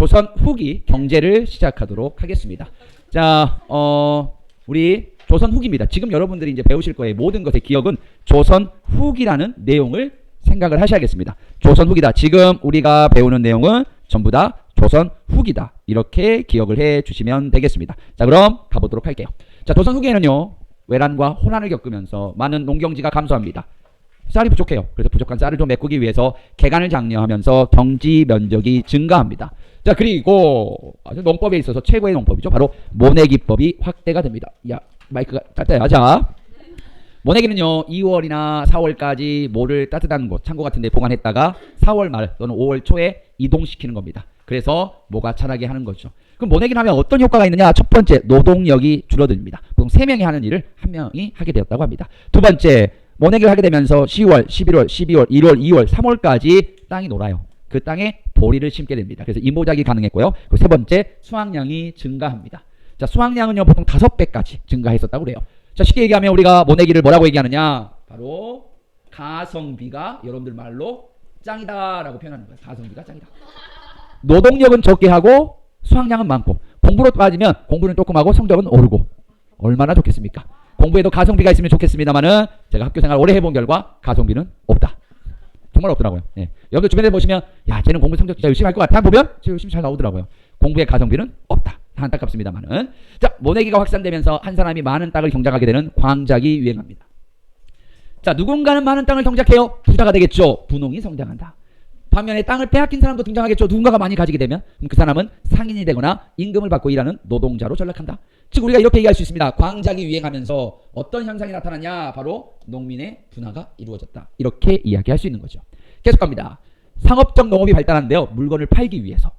조선 후기 경제를 시작하도록 하겠습니다. 자, 우리 조선 후기입니다. 지금 여러분들이 이제 배우실 거예요. 모든 것의 기억은 조선 후기라는 내용을 생각을 하셔야겠습니다. 조선 후기다. 지금 우리가 배우는 내용은 전부 다 조선 후기다. 이렇게 기억을 해 주시면 되겠습니다. 자, 그럼 가보도록 할게요. 자, 조선 후기에는요, 외란과 혼란을 겪으면서 많은 농경지가 감소합니다. 쌀이 부족해요. 그래서 부족한 쌀을 좀 메꾸기 위해서 개간을 장려하면서 경지 면적이 증가합니다. 자, 그리고 아주 농법에 있어서 최고의 농법이죠. 바로 모내기법이 확대가 됩니다. 야, 마이크가 따뜻해요. 자, 모내기는요, 2월이나 4월까지 모를 따뜻한 곳, 창고 같은 데 보관했다가 4월 말 또는 5월 초에 이동시키는 겁니다. 그래서 모가 자라게 하는 거죠. 그럼 모내기를 하면 어떤 효과가 있느냐? 첫 번째, 노동력이 줄어듭니다. 보통 3명이 하는 일을 1명이 하게 되었다고 합니다. 두 번째, 모내기를 하게 되면서 10월, 11월, 12월, 1월, 2월, 3월까지 땅이 놀아요. 그 땅에 보리를 심게 됩니다. 그래서 이모작이 가능했고요. 그리고 세 번째, 수확량이 증가합니다. 자, 수확량은요, 보통 5배까지 증가했었다고 그래요. 자, 쉽게 얘기하면 우리가 모내기를 뭐라고 얘기하느냐? 바로 가성비가 여러분들 말로 짱이다라고 표현하는 거예요. 가성비가 짱이다. 노동력은 적게 하고 수확량은 많고, 공부로 빠지면 공부는 조금 하고 성적은 오르고, 얼마나 좋겠습니까? 공부에도 가성비가 있으면 좋겠습니다만은 제가 학교 생활 오래 해본 결과 가성비는 없다. 정말 없더라고요. 예. 여러분들 주변에 보시면, 야, 쟤는 공부 성적 진짜 열심히 할 것 같아 보면 열심히 잘 나오더라고요. 공부의 가성비는 없다. 안타깝습니다만은. 자, 모내기가 확산되면서 한 사람이 많은 땅을 경작하게 되는 광작이 유행합니다. 자, 누군가는 많은 땅을 경작해요. 부자가 되겠죠. 분홍이 성장한다. 반면에 땅을 빼앗긴 사람도 등장하겠죠. 누군가가 많이 가지게 되면 그럼 그 사람은 상인이 되거나 임금을 받고 일하는 노동자로 전락한다. 즉 우리가 이렇게 얘기할 수 있습니다. 광작이 유행하면서 어떤 현상이 나타났냐? 바로 농민의 분화가 이루어졌다. 이렇게 이야기할 수 있는 거죠. 계속 갑니다. 상업적 농업이 발달하는데요. 물건을 팔기 위해서,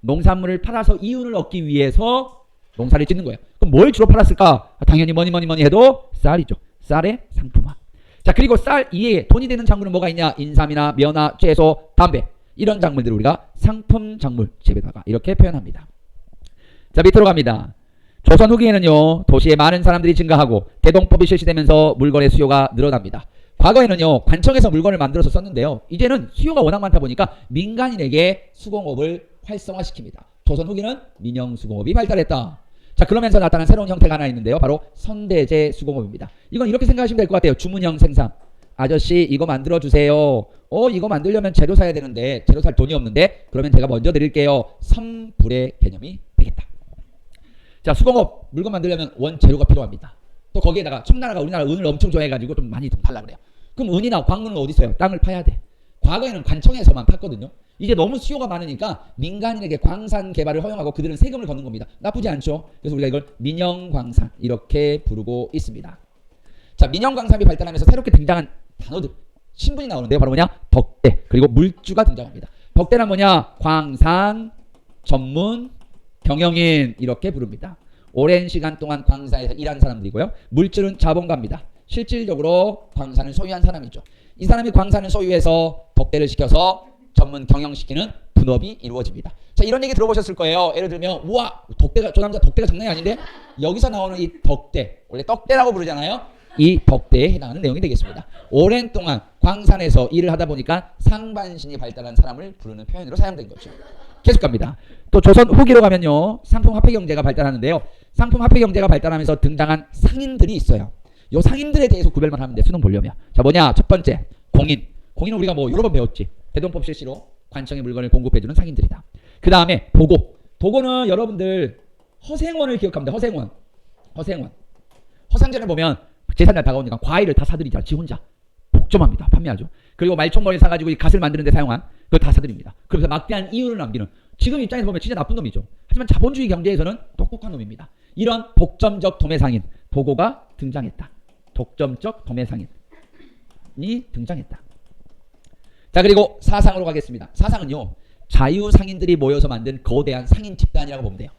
농산물을 팔아서 이윤을 얻기 위해서 농사를 짓는 거예요. 그럼 뭘 주로 팔았을까? 당연히 뭐니 해도 쌀이죠. 쌀의 상품화. 자, 그리고 쌀 이외에 돈이 되는 작물은 뭐가 있냐? 인삼이나 면화, 채소, 담배, 이런 작물들을 우리가 상품 작물 집에다가 이렇게 표현합니다. 자, 밑으로 갑니다. 조선 후기에는요, 도시에 많은 사람들이 증가하고 대동법이 실시되면서 물건의 수요가 늘어납니다. 과거에는요, 관청에서 물건을 만들어서 썼는데요, 이제는 수요가 워낙 많다 보니까 민간인에게 수공업을 활성화시킵니다. 조선 후기는 민영수공업이 발달했다. 자, 그러면서 나타난 새로운 형태가 하나 있는데요, 바로 선대제 수공업입니다. 이건 이렇게 생각하시면 될 것 같아요. 주문형 생산. 아저씨 이거 만들어주세요. 이거 만들려면 재료 사야 되는데 재료 살 돈이 없는데 그러면 제가 먼저 드릴게요. 선불의 개념이 되겠다. 자, 수공업 물건 만들려면 원재료가 필요합니다. 또 거기에다가 청나라가 우리나라 은을 엄청 좋아해가지고 좀 많이 좀 달라 그래요. 그럼 은이나 광물은 어디 있어요? 땅을 파야 돼. 과거에는 관청에서만 팠거든요. 이제 너무 수요가 많으니까 민간인에게 광산 개발을 허용하고 그들은 세금을 걷는 겁니다. 나쁘지 않죠? 그래서 우리가 이걸 민영광산 이렇게 부르고 있습니다. 자, 민영광산이 발달하면서 새롭게 등장한 단어들, 신분이 나오는데요. 바로 뭐냐? 덕대, 그리고 물주가 등장합니다. 덕대란 뭐냐? 광산 전문 경영인 이렇게 부릅니다. 오랜 시간 동안 광산에서 일한 사람들이고요. 물주는 자본가입니다. 실질적으로 광산을 소유한 사람이죠. 이 사람이 광산을 소유해서 덕대를 시켜서 전문 경영시키는 분업이 이루어집니다. 자, 이런 얘기 들어보셨을 거예요. 예를 들면, 우와, 덕대가, 저 남자 덕대가 장난이 아닌데? 여기서 나오는 이 덕대, 원래 떡대라고 부르잖아요. 이 덕대에 해당하는 내용이 되겠습니다. 오랜 동안 광산에서 일을 하다 보니까 상반신이 발달한 사람을 부르는 표현으로 사용된 거죠. 계속 갑니다. 또 조선 후기로 가면요, 상품 화폐 경제가 발달하는데요. 상품 화폐 경제가 발달하면서 등장한 상인들이 있어요. 요 상인들에 대해서 구별만 하면 돼, 수능 보려면. 자, 뭐냐? 첫 번째, 공인. 공인은 우리가 뭐 여러 번 배웠지. 대동법 실시로 관청의 물건을 공급해주는 상인들이다. 그 다음에 도고. 도고는 여러분들 허생원을 기억합니다. 허생원. 허상전에 보면 제삿날 다가오니까 과일을 다 사들이잖아. 지 혼자. 복점합니다. 판매하죠. 그리고 말총머리 사가지고 이 갓을 만드는 데 사용한 그걸 다 사들입니다. 그래서 막대한 이윤을 남기는, 지금 입장에서 보면 진짜 나쁜 놈이죠. 하지만 자본주의 경제에서는 똑똑한 놈입니다. 이런 독점적 도매상인, 도고가 등장했다. 독점적 도매상인이 등장했다. 자, 그리고 사상으로 가겠습니다. 사상은요, 자유상인들이 모여서 만든 거대한 상인 집단이라고 보면 돼요.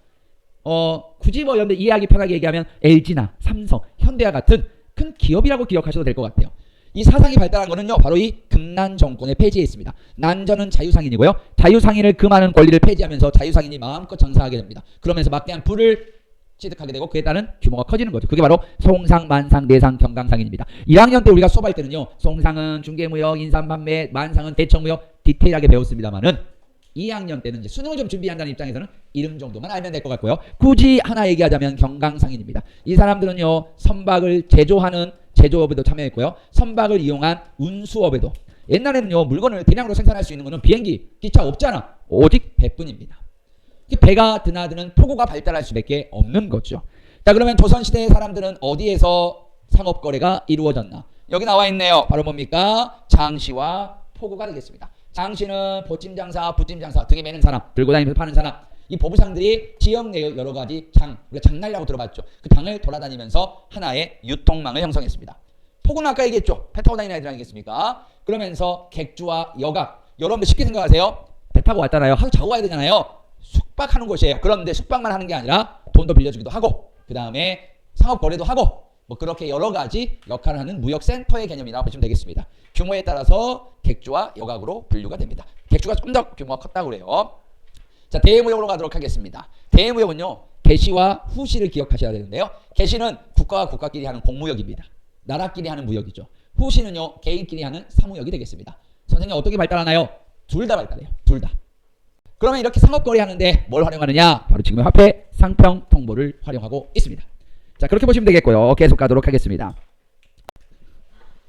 굳이 뭐 여러분들 이해하기 편하게 얘기하면 LG나 삼성, 현대와 같은 큰 기업이라고 기억하셔도 될 것 같아요. 이 사상이 발달한 거는요, 바로 이 금난 정권의 폐지에 있습니다. 난전은 자유상인이고요. 자유상인을 금하는 권리를 폐지하면서 자유상인이 마음껏 장사하게 됩니다. 그러면서 막대한 부를 취득하게 되고 그에 따른 규모가 커지는 거죠. 그게 바로 송상, 만상, 내상, 경강상인입니다. 1학년 때 우리가 수업할 때는요, 송상은 중개무역, 인삼판매, 만상은 대청무역 디테일하게 배웠습니다만은 2학년 때는 이제 수능을 좀 준비한다는 입장에서는 이름 정도만 알면 될 것 같고요. 굳이 하나 얘기하자면 경강상인입니다. 이 사람들은요 선박을 제조하는 제조업에도 참여했고요. 선박을 이용한 운수업에도. 옛날에는요 물건을 대량으로 생산할 수 있는 거는 비행기, 기차 없잖아. 오직 배뿐입니다. 배가 드나드는 포구가 발달할 수밖에 없는 거죠. 자, 그러면 조선시대의 사람들은 어디에서 상업거래가 이루어졌나? 여기 나와 있네요. 바로 뭡니까? 장시와 포구가 되겠습니다. 장시는 보찜장사, 부찜장사, 등에 매는 사람, 들고 다니면서 파는 사람. 이 보부상들이 지역 내 여러 가지 장, 우리가 장날이라고 들어봤죠. 그 장을 돌아다니면서 하나의 유통망을 형성했습니다. 포구는 아까 얘기했죠. 배 타고 다니는 애들 아니겠습니까? 그러면서 객주와 여각. 여러분들 쉽게 생각하세요. 배 타고 왔잖아요. 하루 자고 가야 되잖아요. 숙박하는 곳이에요. 그런데 숙박만 하는 게 아니라 돈도 빌려주기도 하고, 그 다음에 상업 거래도 하고, 뭐 그렇게 여러 가지 역할을 하는 무역센터의 개념이라고 보시면 되겠습니다. 규모에 따라서 객주와 여각으로 분류가 됩니다. 객주가 조금 더 규모가 컸다고 그래요. 자, 대무역으로 가도록 하겠습니다. 대무역은요, 개시와 후시를 기억하셔야 되는데요. 개시는 국가와 국가끼리 하는 공무역입니다. 나라끼리 하는 무역이죠. 후시는요, 개인끼리 하는 사무역이 되겠습니다. 선생님 어떻게 발달하나요? 둘 다 발달해요. 둘 다. 그러면 이렇게 상업거래 하는데 뭘 활용하느냐? 바로 지금의 화폐 상평통보를 활용하고 있습니다. 자, 그렇게 보시면 되겠고요. 계속 가도록 하겠습니다.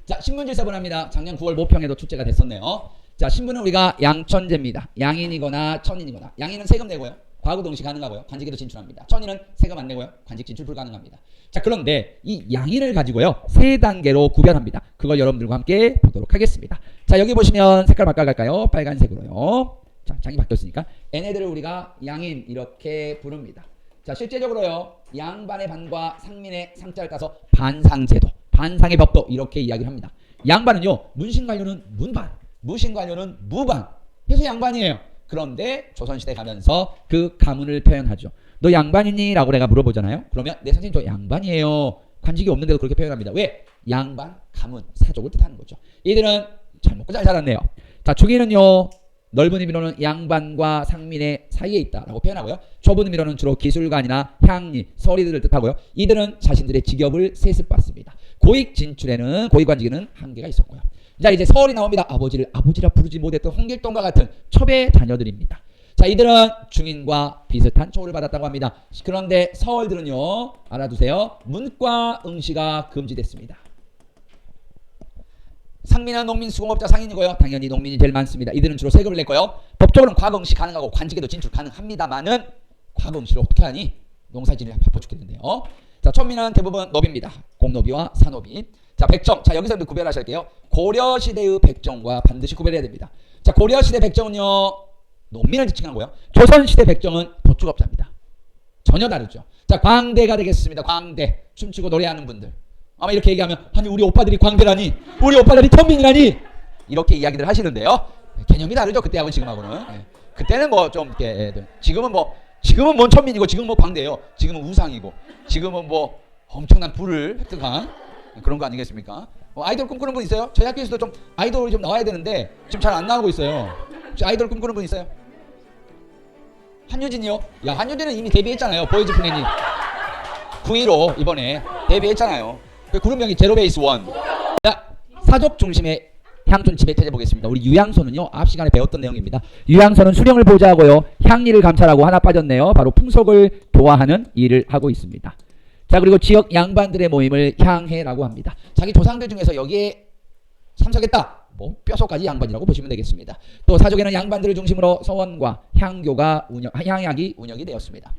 자, 신분질서분합니다. 작년 9월 모평에도 출제가 됐었네요. 자, 신분은 우리가 양천제입니다. 양인이거나 천인이거나. 양인은 세금 내고요. 과거 동시 가능하고요. 관직에도 진출합니다. 천인은 세금 안 내고요. 관직 진출 불가능합니다. 자, 그런데 이 양인을 가지고요. 세 단계로 구별합니다. 그걸 여러분들과 함께 보도록 하겠습니다. 자, 여기 보시면 색깔 바꿔갈까요? 빨간색으로요. 자, 장이 바뀌었으니까 얘네들을 우리가 양인 이렇게 부릅니다. 자, 실제적으로요. 양반의 반과 상민의 상자를 따서 반상제도, 반상의 법도 이렇게 이야기를 합니다. 양반은요. 문신관료는 문반, 무신관료는 무반. 해서 양반이에요. 그런데 조선시대 가면서 그 가문을 표현하죠. 너 양반이니? 라고 내가 물어보잖아요. 그러면 네 선생님 저 양반이에요. 관직이 없는데도 그렇게 표현합니다. 왜? 양반, 가문, 사족을 뜻하는 거죠. 이들은 잘 먹고 잘 살았네요. 자, 중위는요. 넓은 의미로는 양반과 상민의 사이에 있다라고 표현하고요. 좁은 의미로는 주로 기술관이나 향리, 서리들을 뜻하고요. 이들은 자신들의 직업을 세습받습니다. 고익 진출에는 고익관직에는 한계가 있었고요. 자, 이제 서울이 나옵니다. 아버지를 아버지라 부르지 못했던 홍길동과 같은 첩의 자녀들입니다. 자, 이들은 중인과 비슷한 처우를 받았다고 합니다. 그런데 서울들은요. 알아두세요. 문과 응시가 금지됐습니다. 상민은 농민 수공업자 상인이고요. 당연히 농민이 제일 많습니다. 이들은 주로 세금을 냈고요. 법적으로는 과거응시 가능하고 관직에도 진출 가능합니다만은 과거응시를 어떻게 하니? 농사지를 바빠 죽겠는데요. 자, 천민은 대부분 노비입니다. 공노비와 사노비. 자, 백정. 자, 여기서 구별하셔야 할게요. 고려시대의 백정과 반드시 구별해야 됩니다. 자, 고려시대 백정은요. 농민을 지칭하고요. 조선시대 백정은 도축업자입니다. 전혀 다르죠. 자, 광대가 되겠습니다. 광대. 춤추고 노래하는 분들. 아마 이렇게 얘기하면 아니 우리 오빠들이 광대라니 우리 오빠들이 천민이라니 이렇게 이야기들 하시는데요. 개념이 다르죠. 그때하고는 지금하고는. 그때는 뭐 좀 이렇게 지금은 뭔 천민이고 지금은 뭐 광대예요. 지금은 우상이고 지금은 뭐 엄청난 부를 획득한 그런 거 아니겠습니까? 아이돌 꿈꾸는 분 있어요? 저희 학교에서도 좀 아이돌이 좀 나와야 되는데 지금 잘 안 나오고 있어요. 혹시 아이돌 꿈꾸는 분 있어요? 한유진이요? 야, 한유진은 이미 데뷔했잖아요. 보이즈 플래닛 9위로 이번에 데뷔했잖아요. 그 그룹명이 제로베이스 원. 자, 사족 중심의 향촌 지배체제 보겠습니다. 우리 유양서는요. 앞 시간에 배웠던 내용입니다. 유양서는 수령을 보좌하고요. 향리를 감찰하고 하나 빠졌네요. 바로 풍속을 도와하는 일을 하고 있습니다. 자, 그리고 지역 양반들의 모임을 향해라고 합니다. 자기 조상들 중에서 여기에 참석했다. 뭐 뼛속까지 양반이라고 보시면 되겠습니다. 또 사족에는 양반들을 중심으로 서원과 향교가 향약이 운영이 되었습니다.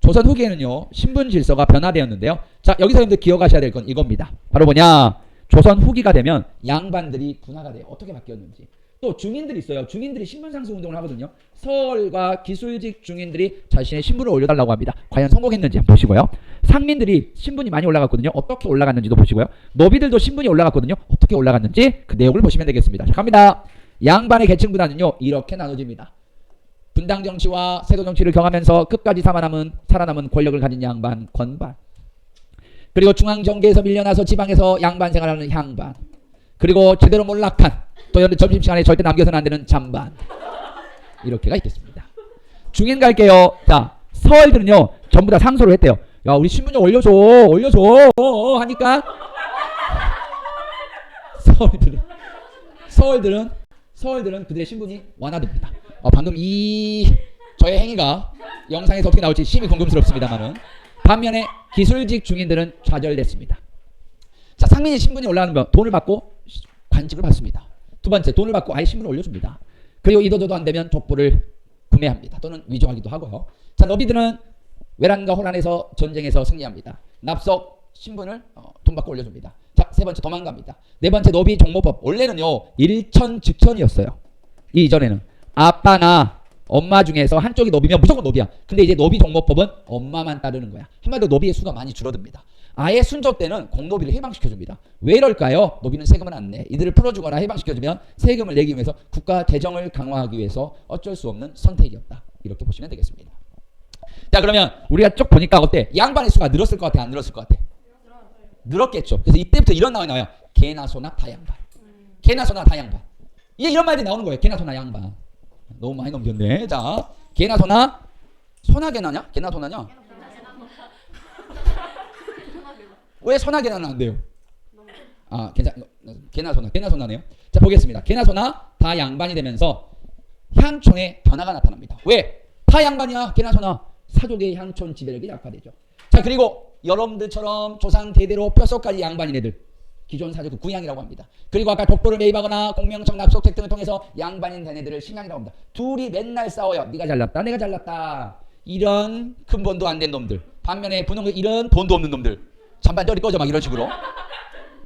조선 후기에는요. 신분 질서가 변화되었는데요. 자, 여기서 여러분들 기억하셔야 될 건 이겁니다. 바로 뭐냐? 조선 후기가 되면 양반들이 분화가 돼요. 어떻게 바뀌었는지. 또 중인들이 있어요. 중인들이 신분상승 운동을 하거든요. 서울과 기술직 중인들이 자신의 신분을 올려달라고 합니다. 과연 성공했는지 한번 보시고요. 상민들이 신분이 많이 올라갔거든요. 어떻게 올라갔는지도 보시고요. 노비들도 신분이 올라갔거든요. 어떻게 올라갔는지 그 내용을 보시면 되겠습니다. 자, 갑니다. 양반의 계층 분화는요. 이렇게 나눠집니다. 분당 정치와 세도 정치를 경하면서 끝까지 살아남은 권력을 가진 양반, 권반. 그리고 중앙 정계에서 밀려나서 지방에서 양반 생활하는 향반. 그리고 제대로 몰락한 또 여러분 점심시간에 절대 남겨서는 안 되는 잠반. 이렇게가 있겠습니다. 중인 갈게요. 자, 서울들은요 전부 다 상소를 했대요. 야, 우리 신분 좀 올려줘 하니까 서울들은 그들의 신분이 완화됩니다. 방금 저의 행위가 영상에서 어떻게 나올지 심히 궁금스럽습니다만은 반면에 기술직 중인들은 좌절됐습니다. 자, 상민이 신분이 올라가면 돈을 받고 관직을 받습니다. 두 번째, 돈을 받고 아예 신분을 올려줍니다. 그리고 이도저도 안 되면 족보를 구매합니다. 또는 위조하기도 하고요. 자, 너비들은 외란과 호란에서 전쟁에서 승리합니다. 납석 신분을 돈 받고 올려줍니다. 자, 세 번째, 도망갑니다. 네 번째, 노비 종모법. 원래는요 일천즉천이었어요. 이전에는 아빠나 엄마 중에서 한쪽이 노비면 무조건 노비야. 근데 이제 노비 종모법은 엄마만 따르는 거야. 한마디로 노비의 수가 많이 줄어듭니다. 아예 순조 때는 공노비를 해방시켜줍니다. 왜 이럴까요? 노비는 세금을 안 내. 이들을 풀어주거나 해방시켜주면 세금을 내기 위해서 국가 재정을 강화하기 위해서 어쩔 수 없는 선택이었다. 이렇게 보시면 되겠습니다. 자, 그러면 우리가 쭉 보니까 어때? 양반의 수가 늘었을 것 같아? 안 늘었을 것 같아? 늘었겠죠. 그래서 이때부터 이런 나와요. 개나 소나 다 양반. 개나 소나 다 양반. 이런 말이 나오는 거예요. 개나 소나 양반. 너무 많이 넘겼네. 자, 개나 소나, 소나 개나냐? 개나 소나냐? 왜 소나 개나는 안 돼요? 개나 소나네요. 자, 보겠습니다. 개나 소나 다 양반이 되면서 향촌에 변화가 나타납니다. 왜? 다 양반이야. 개나 소나. 사족의 향촌 지배력이 약화되죠. 자, 그리고 여러분들처럼 조상 대대로 뼛속까지 양반인 애들, 기존 사족 구양이라고 합니다. 그리고 아까 독도를 매입하거나 공명청 납속택 등을 통해서 양반인 된 애들을 신양이라고 합니다. 둘이 맨날 싸워요. 네가 잘났다, 내가 잘났다. 이런 근본도 안 된 놈들. 반면에 분홍 이런 돈도 없는 놈들. 잔반 저리 꺼져 막 이런 식으로.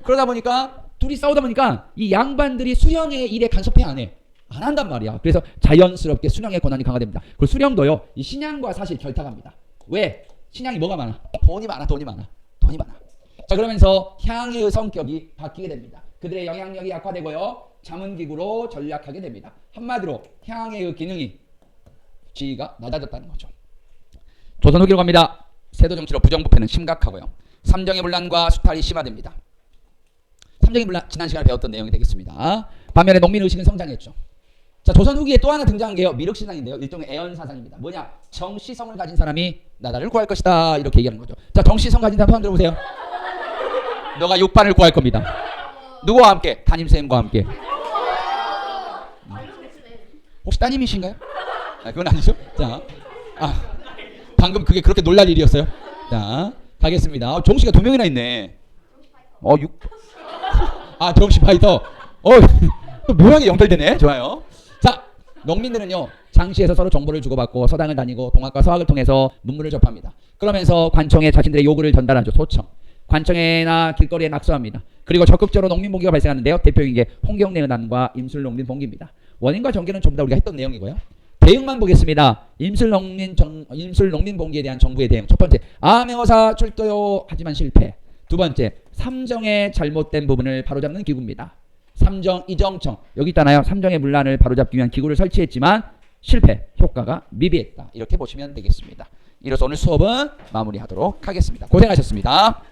그러다 보니까 둘이 싸우다 보니까 이 양반들이 수령의 일에 간섭해 안 해. 안 한단 말이야. 그래서 자연스럽게 수령의 권한이 강화됩니다. 그 수령도요, 이 신양과 사실 결탁합니다. 왜? 신양이 뭐가 많아? 돈이 많아. 자, 그러면서 향의 성격이 바뀌게 됩니다. 그들의 영향력이 약화되고요, 자문기구로 전락하게 됩니다. 한마디로 향의 기능이 지위가 낮아졌다는 거죠. 조선 후기로 갑니다. 세도 정치로 부정부패는 심각하고요, 삼정의 분란과 수탈이 심화됩니다. 삼정의 분란, 지난 시간에 배웠던 내용이 되겠습니다. 반면에 농민의식은 성장했죠. 자, 조선 후기에 또 하나 등장한 게요, 미륵신앙인데요. 일종의 애언사상입니다. 뭐냐? 정시성을 가진 사람이 나라를 구할 것이다. 이렇게 얘기하는 거죠. 자, 정시성 가진 사람 손 들어보세요. 너가 육반을 구할 겁니다. 누구와 함께? 담임선생님과 함께. 혹시 따님이신가요? 그건 아니죠? 자, 방금 그게 그렇게 놀랄 일이었어요? 자, 가겠습니다. 정시가 2명이나 있네. 정시 파이터. 또 묘하게 연결되네. 좋아요. 자, 농민들은요, 장시에서 서로 정보를 주고받고 서당을 다니고 동학과 서학을 통해서 문물을 접합니다. 그러면서 관청에 자신들의 요구를 전달하죠. 소청. 관청에나 길거리에 낙서합니다. 그리고 적극적으로 농민봉기가 발생하는데요. 대표적인 게 홍경내은안과 임술농민봉기입니다. 원인과 전개는 전부 다 우리가 했던 내용이고요. 대응만 보겠습니다. 임술농민봉기에 대한 정부의 대응. 첫 번째, 암행어사 출도요 하지만 실패. 두 번째, 삼정의 잘못된 부분을 바로잡는 기구입니다. 삼정 이정청, 여기 있잖아요. 삼정의 문란을 바로잡기 위한 기구를 설치했지만 실패, 효과가 미비했다. 이렇게 보시면 되겠습니다. 이로써 오늘 수업은 마무리하도록 하겠습니다. 고생하셨습니다.